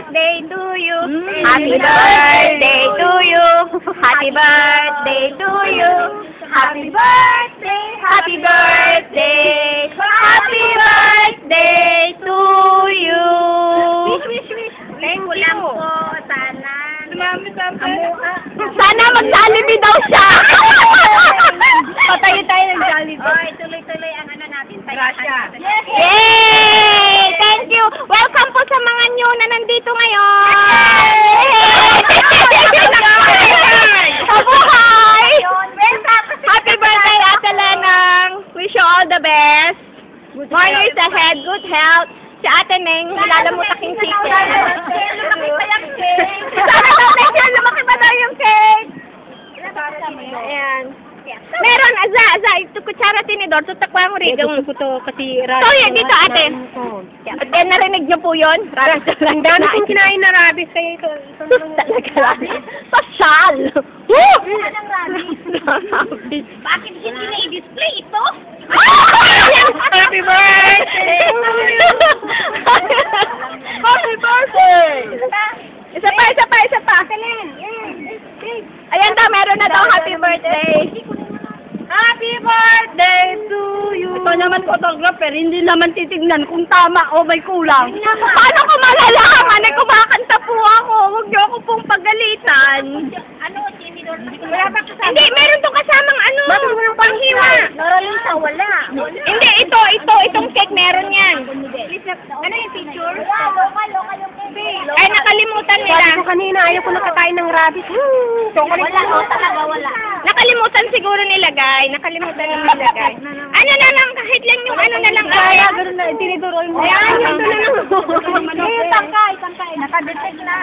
birthday to you. Happy birthday to you. Happy birthday to you. Happy birthday, happy birthday. Happy birthday to you. Wish. Thank you. Sana mag-Jollibee daw siya. Patayo tayo ng Jollibee. Oy, tuloy-tuloy ang ano natin. Gracias. Yay! Thank you. Welcome po sa mga new na nandito ngayon. Mabuhay! Happy birthday, Ate Lenang. Wish you all the best. More years ahead. Good health. Si Ate Neng, lalamutaking chicken. Sana daw next year, lumaki pa daw yung cake. Ayan. Meron, Aza, ito kutsara tinidor, tutakwa mo rin. Gusto ko to kasi So, yan, dito ate. At narinig niyo po yun? Raras lang. Dami kong kinain na rabbit kaya ito. Talaga rabbit? Pasyal! Woo! Anong rabbit? Bakit hindi na i-display ito? Happy birthday! Happy birthday! Isa pa. Ayan daw, meron na daw happy birthday. Happy birthday to you! Ito naman photograph pero hindi naman titignan kung tama o may kulang. Paano ko malalaman na kumakanta po ako? Huwag niyo ako pong pagalitan. Ano, Jimmy Dor? Wala ba kasama? Hindi, meron tong kasamang ano, panghiwa. Noralisa, wala. Hindi, itong cake meron yan. Ano yung picture? Local yung cake. Ay, nakalimutan nila. Sabi ko kanina, ayaw ko nakakain ng rabbit. Wala. Nakalimutan siguro nilagay. Ano na lang, kahit lang yung ano na lang. Kaya, gano'n na, tinidoro mo. Ayan, ito na lang. Tangkay. Nakadetect na.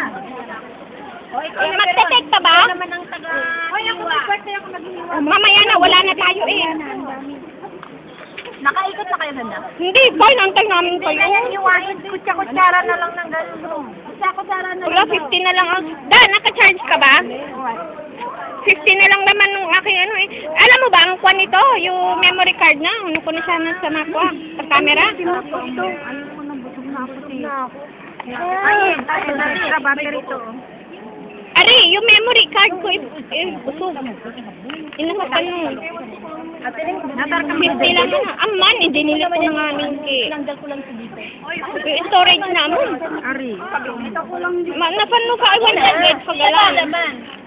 Magte-take ka ba? Naman ang taga. Hoy, ako mag-birthday ako maghihiwa. Mamaya na, wala na tayo eh. Nakaikot na kayo nanda? Hindi, boy, nantay namin pa Kaya yun. iwain, kutsara na lang ng gano'n. Kutsara na Wala, 50 na lang. Dan, naka-charge ka ba? 50 na lang naman nung aking ano eh. Alam mo ba, ang kwan nito, yung memory card na, ano ko na sana sa makwa, sa camera. Ay, battery to. Ari, yung memory card ko, usog. Inasapan mo. 50 lang na. Aman, hindi nila po ng aming cake. Yung storage namin. Ari. Napano ka, 100 pagalan.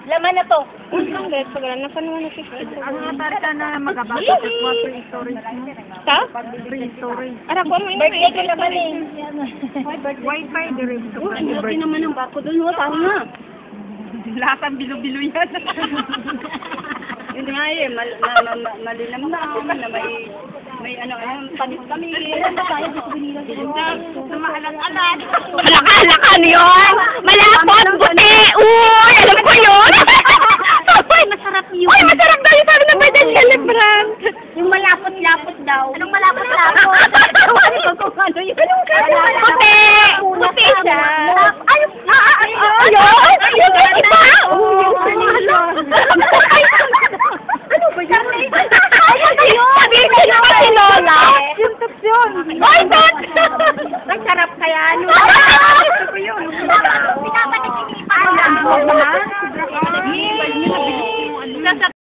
Laman na to. 100 pagalan, napano na 50. Ang atarka na magabasa at water storage mo. Ta? Free storage. Ara ko mo Birthday ko naman eh. Wi-Fi direct. Laki naman ang bako doon, tama na. Lasang bilo-bilo yan. Hindi nga eh, malinam na may panis kami. Alaka yun! Malapot, buti! Uy, alam ko yun! Masarap yun. Uy, masarap daw yung sabi ng birthday celebrant! Yung malapot-lapot daw. Anong malapot-lapot? Ano yun? Puti! Puti siya! Ayun! Ayun! Ayun! Iba!